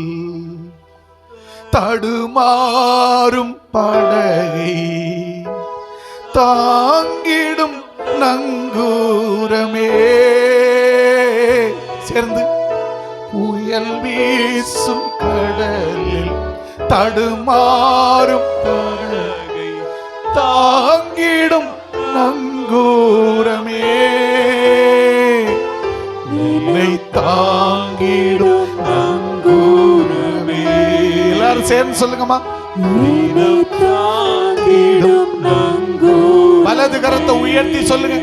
தடுமாறும் படகை தாங்கிடும் நங்கூரமே. சேர்ந்து புயல் வீசும் கடலில் தடுமாறும் படகை தாங்கிடும் நங்கூரமே. என்னை தாங்கிடும் நங்கூரமே. எல்லாரும் சேர்ந்து சொல்லுங்கம்மா. வலது கரத்தை உயர்த்தி சொல்லுங்க.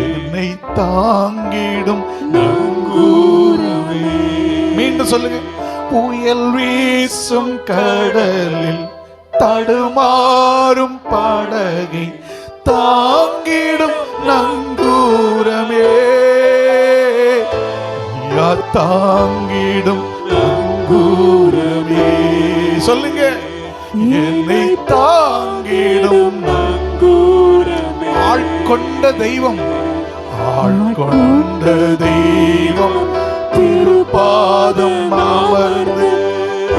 என்னை தாங்கிடும் நங்கூரமே. மீண்டும் சொல்லுங்க. புயல் வீசும் கடலில் தடுமாறும் படகை தாங்கிடும் நங்கூரமே. தாங்கிடும் நங்கூரமே. சொல்லுங்க. என்னை தாங்கிடும் நங்கூரமே. ஆட்கொண்ட தெய்வம், ஆட்கொண்ட தெய்வம் திருப்பாதம் அமர்ந்து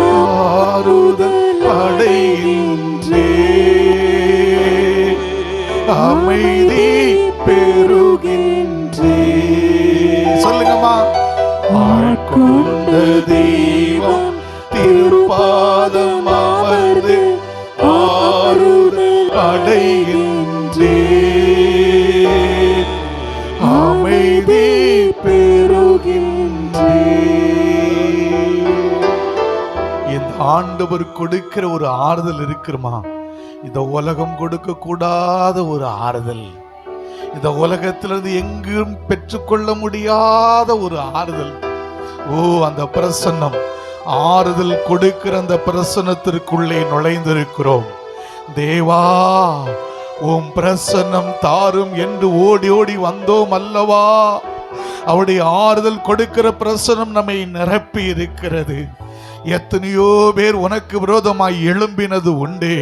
ஆறுதல் அடைகின்றே. அமைதி பெறுகின்றே. சொல்லுங்கம்மா. ஆட்கொண்ட தெய்வம் திருப்பாதம் அமர்ந்து ஆறுதல் அடைகின்றே. அமைதி பெறுகின்றே. இந்த ஆண்டவர் கொடுக்கிற ஒரு ஆறுதல் இருக்குமா? இந்த உலகம் கொடுக்க கூடாத ஒரு ஆறுதல், இந்த உலகத்திலிருந்து எங்கும் பெற்றுக்கொள்ள முடியாத ஒரு ஆறுதல். ஓ, அந்த பிரசன்னம், ஆறுதல் கொடுக்கிற அந்த பிரசன்னத்திற்குள்ளே நுழைந்திருக்கிறோம். தேவா, உம் பிரசன்னம் தாரும் என்று ஓடி ஓடி வந்தோம் அல்லவா? அவருடைய ஆறுதல் கொடுக்கிற பிரசன்னம் நம்மை நிரப்பி இருக்கிறது. எத்தனையோ பேர் உனக்கு விரோதமாய் எழும்பினது உண்டு,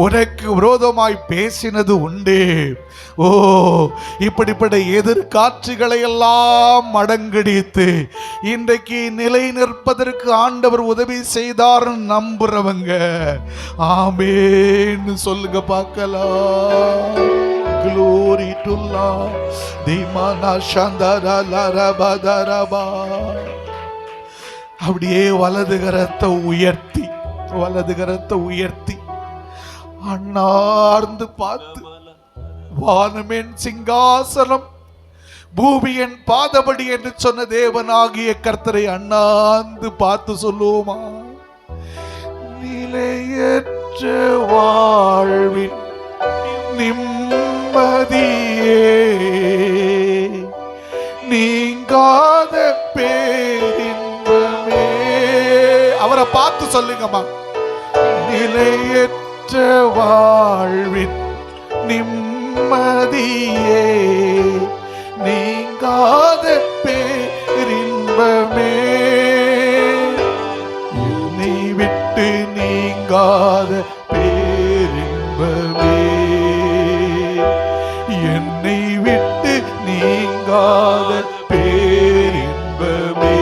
உனக்கு விரோதமாய் பேசினது உண்டு. ஓ, இப்படிப்பட்ட எதிர்காட்சிகளை எல்லாம் மடங்கடித்து இன்றைக்கு நிலை நிற்பதற்கு ஆண்டவர் உதவி செய்தார் நம்புறவங்க ஆமென் சொல்லுங்க பார்க்கலாம். Glory to Lord. Dimana Shandara Larabadaraба. அப்படியே வலது கரத்தை உயர்த்தி, வலது கரத்தை உயர்த்தி அண்ணார்ந்து பார்த்து, வானமென் சிங்காசனம் பூமியின் பாதபடி என்று சொன்ன தேவனாகிய கர்த்தரை அண்ணாந்து பார்த்து சொல்லுவோமா? நிலையற்ற வாழ்வின் நிம்மதியே, நீங்காத பேரின்பமே. அவரை பார்த்து சொல்லுங்கம்மா. நிலையற்ற வாழ்வின் நிம்மதியே, நீங்காத பேரின்பமே. என்னை விட்டு நீங்காத பேரின்பமே, என்னை விட்டு நீங்காத பேரின்பமே.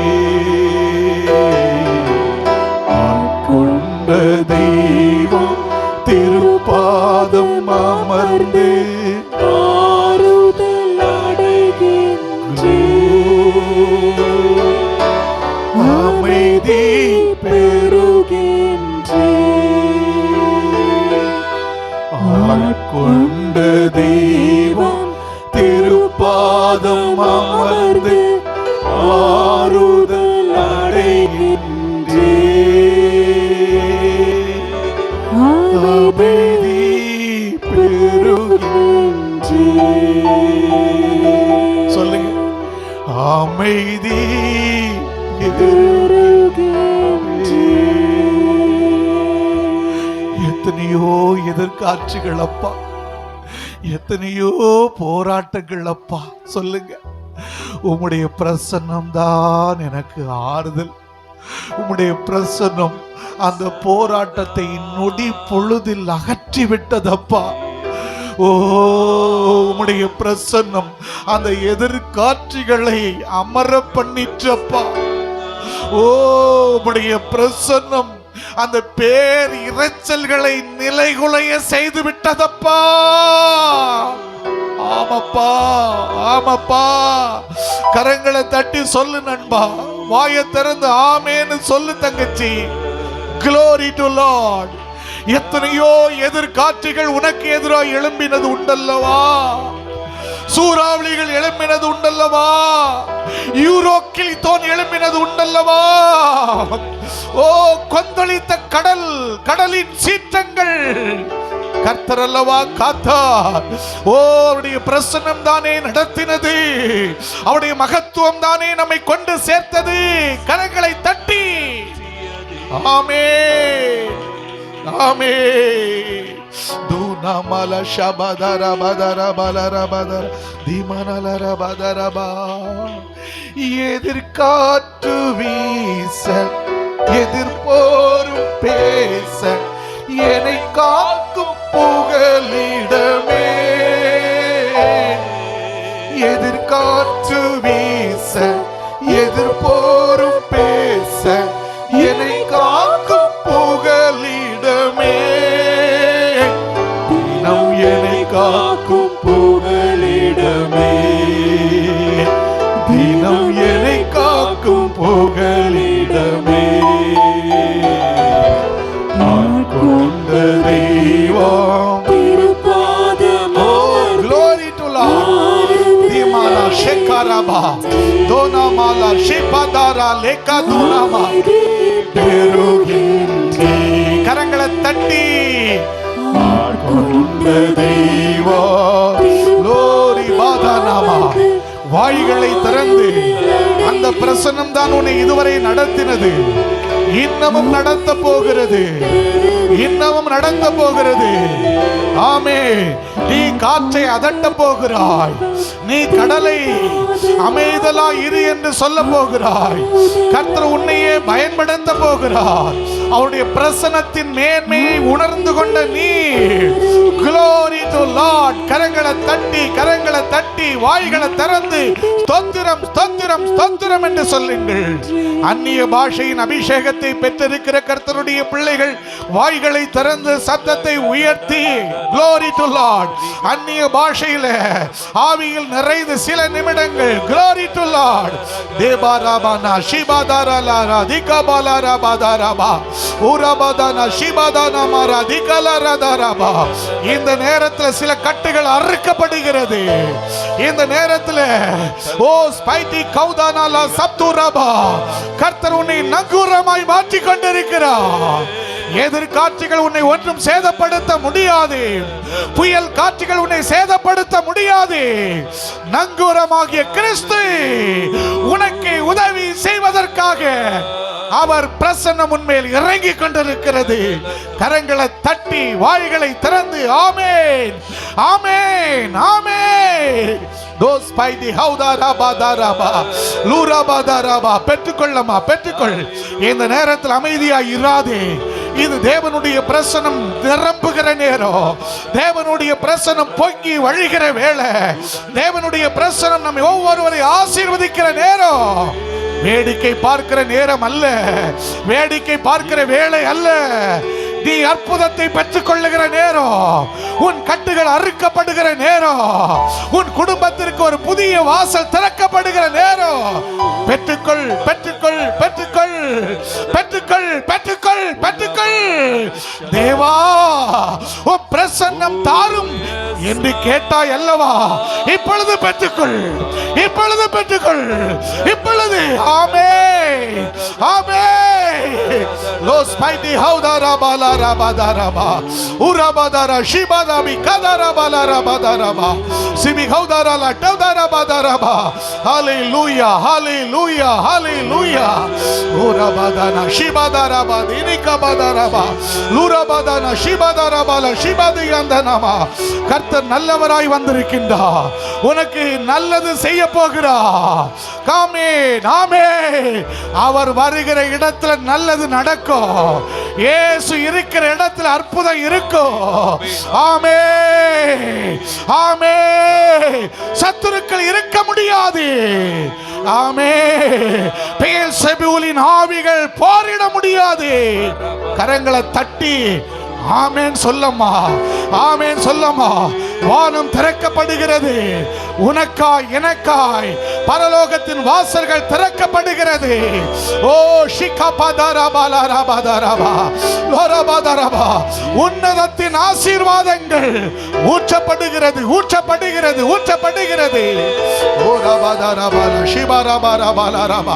அமைதி எத்தனையோ எதிர்காட்சிகள் அப்பா, எத்தனையோ போராட்டங்கள் அப்பா. சொல்லுங்க, உம்முடைய பிரசன்னம் தான் எனக்கு ஆறுதல். உம்முடைய பிரசன்னம் அந்த போராட்டத்தை நொடி பொழுதில் அகற்றி விட்டதப்பா. ஓ, உம்முடைய பிரசன்னம் அந்த எதிர்காட்சிகளை அமர பண்ணிற்றப்பா. ஓ, உம்முடைய பிரசன்னம் அந்த பேர் இரைச்சல்களை நிலைகுலைய செய்து விட்டதப்பா. ஆமாப்பா, ஆமாப்பா. கரங்களை தட்டி சொல்லு நண்பா, வாயை திறந்து ஆமேன்னு சொல்லு தங்கச்சி. Glory to Lord. எத்தனையோ எதிர்காட்சிகள் உனக்கு எதிராக எழும்பினது உண்டல்லவா, சூறாவளிகள் எழும்பினது உண்டல்லவா, யூரோக்கிளித்தோன் எழும்பினது உண்டல்லவா. ஓ, கொந்தளித்த கடல், கடலின் சீற்றங்கள் கர்த்தர் அல்லவா காத்தார். ஓ, அவருடைய பிரசன்னம் தானே நடத்தினது, அவருடைய மகத்துவம் தானே நம்மை கொண்டு சேர்த்தது. கரங்களை தட்டி ஆமென், ஆமென். தூனமல ஷபதர பதர பலர பதர திமனலர பதரபா. எதிர்காற்று வீச, எதிர்போரும் பேச, என்னை காக்கும் புகலிடமே. எதிர்காற்று வீச, எதிர்போரும் பேச, என்னை காக்கும் புகலிடமே. தினம் என்னை காக்கும் புகலிடமே, தினம் என்னை காக்கும் புகலிடமே. நான் கொண்ட தெய்வம் Glory to Lord. Dimala shekaraba donamala shipadara lekadunama பெருகின்றே. கரங்களை தட்டி கொண்ட தெய்வம் லோரி பாதானாமா. வாய்களை திறந்து அந்த பிரசன்னம் தான் உன்னை இதுவரை நடத்தினது, இன்னமும் நடத்த போகிறது, இன்னமும் நடத்த போகிறது. ஆமே, நீ காற்றை அதட்ட போகிறாய், நீ கடலை அமைதலா இரு என்று சொல்ல போகிறாய். கர்த்தர் உன்னையே பயன்படுத்த போகிறார். அவருடைய பிரசன்னத்தின் மேன்மையை உணர்ந்து கொண்ட நீ Glory to Lord. கரங்களை தட்டி, கரங்களை தட்டி, வாய்களை திறந்து ஸ்தோத்திரம், ஸ்தோத்திரம், ஸ்தோத்திரம் என்று சொல்லுங்கள். அந்நிய பாஷையின் அபிஷேகத்தை பெற்றிருக்கிற கர்த்தருடைய பிள்ளைகள் வாய்களை திறந்து சத்தத்தை உயர்த்தி Glory to Lord. அந்நிய பாஷையில ஆவியில் நிறைந்து சில நிமிடங்கள் Glory to Lord. தேபாராபானா ஷிபாதாரலாரா திகாபாலாராபாதாராபா ஊராபாதானா ஷிபாதானா மாரா திகாலாராதாராபா. இந்த நேரத்தில் சில கட்டுகள் அறுக்கப்படுகிறது. இந்த நேரத்தில் ஓ ஸ்பைட்டி கௌதானாலா சப்துராபா, கர்த்தர் உன்னை நங்கூரமாய் மாற்றிக் கொண்டிருக்கிறார். எதிர்காட்சிகள் உன்னை ஒன்றும் சேதப்படுத்த முடியாது, புயல் காட்சிகள் உன்னை சேதப்படுத்த முடியாது. நங்கூரமாகிய கிறிஸ்து உனக்கு உதவி செய்வதற்காக அவர் பிரசன்னம் உன்மேல் இறங்கி கொண்டிருக்கிறது. கரங்களை தட்டி, வாய்களை திறந்து ஆமென், ஆமென், ஆமென். Those by the ஹௌதாராபாதாராபா லூராபாதாராபா. பெற்றுக்கொள்ளமா, பெற்றுக்கொள். இந்த நேரத்தில் அமைதியாய் இராதே. இது தேவனுடைய பிரசன்னம் நிரம்புகிற நேரம், தேவனுடைய பிரசன்னம் பொங்கி வழிகிற வேளை, தேவனுடைய பிரசன்னம் நம்மை ஒவ்வொருவரை ஆசீர்வதிக்கிற நேரம். வேடிக்கை பார்க்கிற நேரம் அல்ல, வேடிக்கை பார்க்கிற வேளை அல்ல. நீ அற்புதத்தை பெற்றுக் கொள்ளுகிற நேரம், உன் கட்டுகள் அறுக்கப்படுகிற நேரம், உன் குடும்பத்திற்கு ஒரு புதிய வாசல் திறக்கப்படுகிற நேரம். பெற்றுக்கொள், பெற்றுக்கொள், பெற்றுக்கொள், பெற்றுக்கொள், பெற்றுக்கொள், பெற்றுக்கொள். தேவா, உன் பிரசன்னம் தாரும் என்று கேட்டாய் அல்லவா? இப்பொழுது பெற்றுக்கொள், இப்பொழுது பெற்றுக்கொள், இப்பொழுது. ஆமென், ஆமென். Los mighty haudara bala rabadaraba. Urabadara shibadabi kadara bala rabadaraba. Sibi haudara la tadara badaraba. Hallelujah, hallelujah, hallelujah. Urabadana shibadaraba dinika badaraba. Lurabadana shibadaraba la shibadi yandanama. கர்த்தர் நல்லவராய் வந்திருக்கின்றார். உனக்கு நல்லது செய்ய போகிறார். ஆமென், ஆமென். அவர் வருகிற இடத்துல நல்லது நடக்கும். இயேசு இருக்கிற இடத்துல அற்புதம் இருக்கும். ஆமென், ஆமென். சத்துருக்கள் இருக்க முடியாது. ஆமென். பெயல்செபூலின் ஆவிகள் போரிட முடியாது. கரங்களை தட்டி ஆமென் சொல்லம்மா, ஆமென் சொல்லம்மா. வானம் திறக்கப்படுகிறது. உனக்காய் எனக்காய் பரலோகத்தின் வாசல்கள் திறக்கப்படுகிறது. ஓ ஷிகபதரபலரபதரபா லரபதரபா. உன்னதத்தின் ஆசீர்வாதங்கள் ஊற்றப்படுகிறது, ஊற்றப்படுகிறது, ஊற்றப்படுகிறது. ஓ ரபதரபல ஷிபரபரபலரபா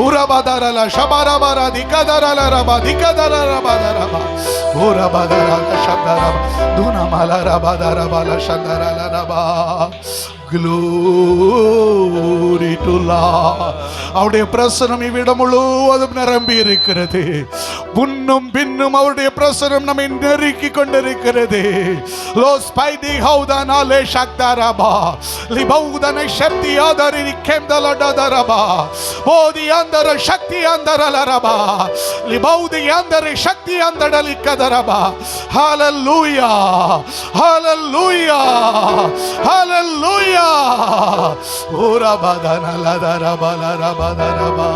உரபதரல ஷபரபர திகதரலரபா திகதரரபதரபா உரபதரல ஷபரப துனமலரபதரபல ஷந்தரலரபா. Glory to Lord. அவருடைய பிரசனம் இவ்விடம் முழுவதும் நிரம்பி இருக்கிறது. முன்னும் பின்னும் அவருடைய பிரசனம் நம்மை நெருக்கி கொண்டிருக்கிறது. Los paidi haudana le shakdaraba libaudana shakti adari kemdala dadaraba bodi andara shakti andara laraba libaudi andara shakti andara likadaraba. Hallelujah, hallelujah, hallelujah. Ora badana ladaraba larabadaraba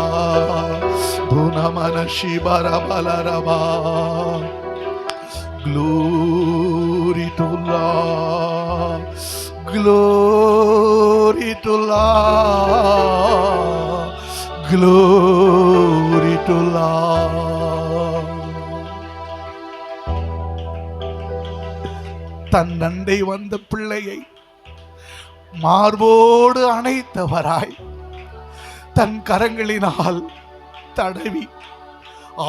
dunamana shibara balaraba. Glory to Lord, glory to Lord, glory to Lord. தன் அண்டை வந்த பிள்ளையை மார்போடு அணைத்தவராய் தன் கரங்களினால் தடவி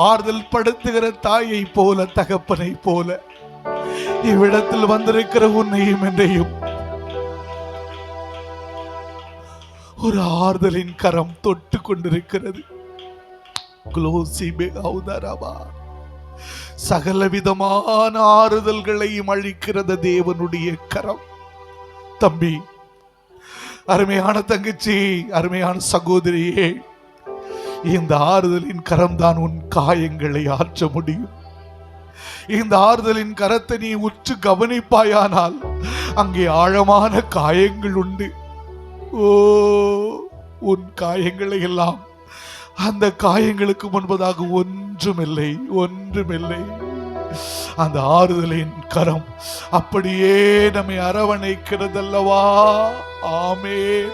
ஆறுதல் படுத்துகிற தாயை போல தகப்பனை போல இவ்விடத்தில் வந்திருக்கிற உன்னையும் என்னையும் ஒரு ஆறுதலின் கரம் தொட்டு கொண்டிருக்கிறது. சகல விதமான ஆறுதல்களையும் அளிக்கிறது தேவனுடைய கரம். தம்பி, அருமையான தங்கச்சி, அருமையான சகோதரியே, இந்த ஆறுதலின் கரம்தான் உன் காயங்களை ஆற்ற முடியும். இந்த ஆறுதலின் கரத்தை நீ உற்று கவனிப்பாயானால் அங்கே ஆழமான காயங்கள் உண்டு. ஓ, உன் காயங்களை எல்லாம் அந்த காயங்களுக்கு முன்பதாக ஒன்றுமில்லை, ஒன்றுமில்லை. அந்த ஆறுதலின் கரம் அப்படியே நம்மை அரவணைக்கிறதல்லவா? ஆமென்.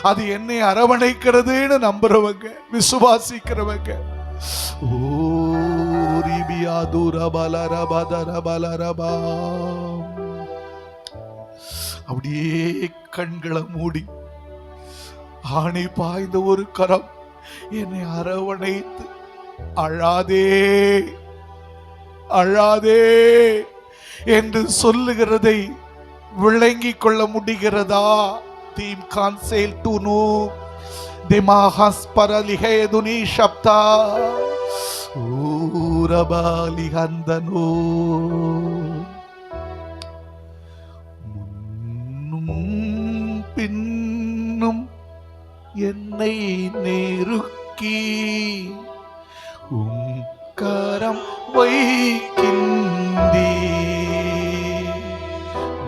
அது என்னை அரவணைக்கிறதுன்னு நம்புறவங்க, விசுவாசிக்கிறவங்க. ஓ ரிபியா தூரபலரபதரபலரபா. அப்படியே கண்களை மூடி ஆணை பாய்ந்த ஒரு கரம் என்னை அரவணைத்து அழாதே அழாதே என்று சொல்லுகிறதை விளங்கிக் கொள்ள முடிகிறதா? தீம் கான்சேல் டுனு திமாஹஸ் பரலிஹேதுனி ஷப்தா ஊரபாலி ஹந்தனோ. முன்னும் பின்னும் என்னை நெருக்கி உம் கரம் வைக்கின்றீ.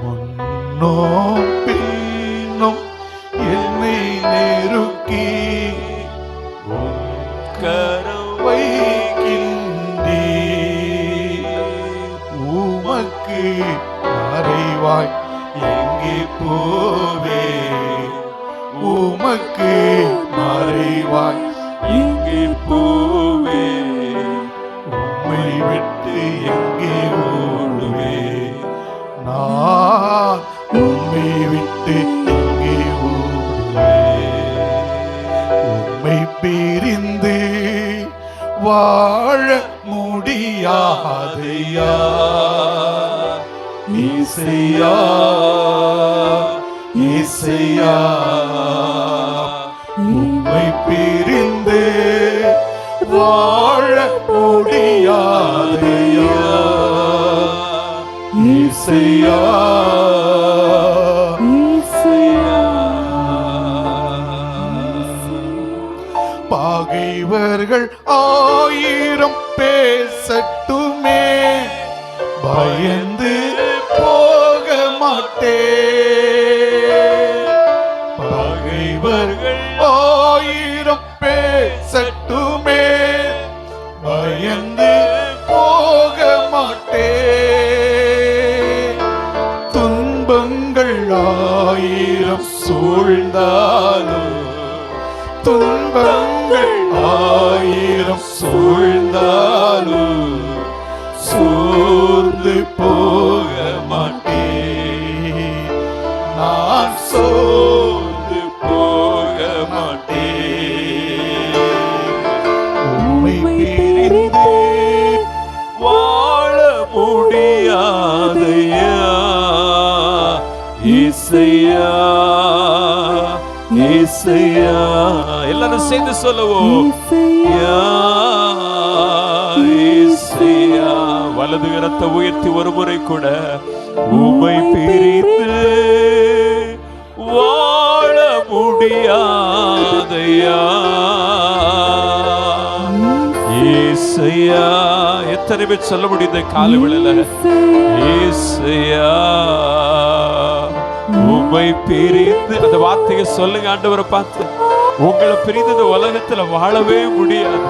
முன்னும் பின்னும் என்னை நெருக்கி உம் கரம் வைக்கின்றீ. உமக்கு மறைவாய் எங்கே போவே? உமக்கு மறைவாய் எங்கே போவே? உம்மை விட்டு எங்கே ஓடுவே? நான் உம்மை விட்டு எங்கே ஓடுவே? உம்மை பிரிந்து வாழ முடியாதையா இசையா இசையா உம்மை பிரிந்து வாழ முடியாதையா இசையா பகைவர்கள் 1000 பேசட்டுமே பயந்து போக மாட்டேன். பகைவர்கள் 1000 பேசட்டுமே பயந்து போக மாட்டேன். துன்பங்கள் 1000 சூழ்ந்தாலும் துன்பங்கள் 1000 சூழ்ந்தாலும் சோர்ந்து போக மாட்டேன். நான் சோர்ந்து போக மாட்டேன். உம்மை பிரிந்து வாழ முடியாதையா இசையா இசையா. எல்லாரும் சேர்ந்து சொல்லுவோம் இசையா. வலது கரத்தை உயர்த்தி ஒரு முறை கூட உம்மை பிரிந்து வாழ முடியாதையா இசையா. எத்தனை பேர் சொல்ல முடியுது கால வேளையில இசையா உம்மை பிரிந்து? அந்த வார்த்தையை சொல்லுங்க ஆண்டவரை பார்த்து. உங்களை பிரிந்து இந்த உலகத்துல வாழவே முடியாது.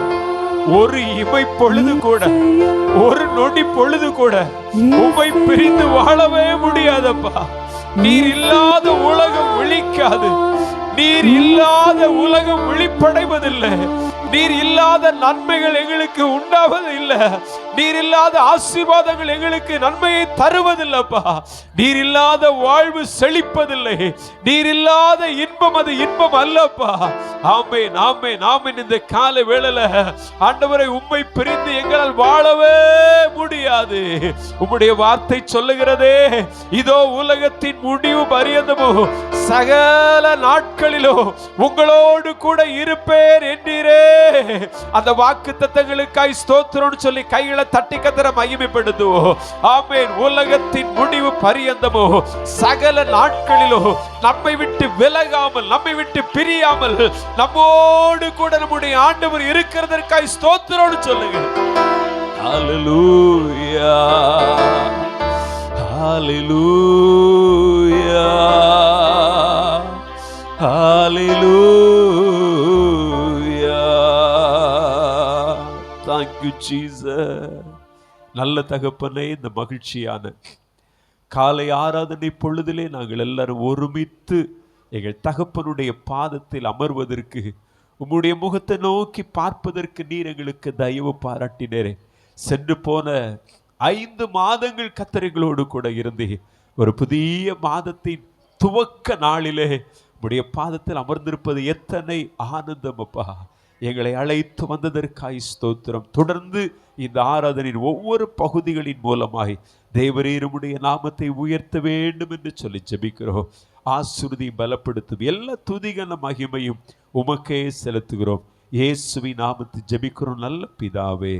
ஒரு இமை பொழுது கூட ஒரு நொடி பொழுது கூட உம்மை பிரிந்து வாழவே முடியாதப்பா. நீர் இல்லாத உலகம் விழிக்காது. நீர் இல்லாத உலகம் விழிப்படைவதில்லை. நீர் இல்லாத நன்மைகள் எங்களுக்கு உண்டாவதில்லை. நீர் இல்லாத ஆசீர்வாதங்கள் எங்களுக்கு நன்மையை தருவதில்லைப்பா. நீர் இல்லாத வாழ்வு செழிப்பதில்லை. நீர் இல்லாத இன்பம் அது இன்பம் அல்லப்பா. ஆமென் ஆமென் ஆமென். இந்த கால வேளையில ஆண்டவரை உம்மை பிரிந்து எங்களால் வாழவே முடியாது. உம்முடைய வார்த்தை சொல்லுகிறதே, இதோ உலகத்தின் முடிவு பரியந்தமோ சகல நாட்களிலோ உங்களோடு கூட இருப்பேன் என்றீரே. அந்த வாக்குத்தத்தங்களுக்காய் ஸ்தோத்திரம்னு சொல்லி கைகளை தட்டி கத்தர மகிமைப்படுத்துவோம். ஆமென். உலகத்தின் முடிவு பரியந்தமோ சகல நாட்களிலோ நம்மை விட்டு விலகாமல் நம்மை விட்டு பிரியாமல் நம்மோடு கூட நம்முடைய ஆண்டவர் இருக்கிறதற்காய் ஸ்தோத்திரம்னு சொல்லுங்க. ஹல்லேலூயா ஹல்லேலூயா ஹல்லேலூயா. Thank you Jesus. நல்ல தகப்பனே, இந்த மகிழ்ச்சியான காலை ஆராதனை பொழுதிலே நாங்கள் எல்லாரும் ஒருமித்து எங்கள் தகப்பனுடைய பாதத்தில் அமர்வதற்கு, உம்முடைய முகத்தை நோக்கி பார்ப்பதற்கு நீர் எங்களுக்கு தயவு பாராட்டினரே. சென்று போன 5 மாதங்கள் கர்த்தர்களோடு கூட இருந்தே ஒரு புதிய மாதத்தின் துவக்க நாளிலே உம்முடைய பாதத்தில் அமர்ந்திருப்பது எத்தனை ஆனந்தம் அப்பா. எங்களை அழைத்து வந்ததற்காய் ஸ்தோத்திரம். தொடர்ந்து இந்த ஆராதனையின் ஒவ்வொரு பகுதிகளின் மூலமாய் தேவரீர் உம்முடைய நாமத்தை உயர்த்த வேண்டும் என்று சொல்லி ஜெபிக்கிறோம். ஆசீர்வதி பலப்படுத்தும் எல்லா துதிகன மகிமையும் உமக்கே செலுத்துகிறோம். இயேசுவின் நாமத்தில் ஜெபிக்கிறோம் நல்ல பிதாவே.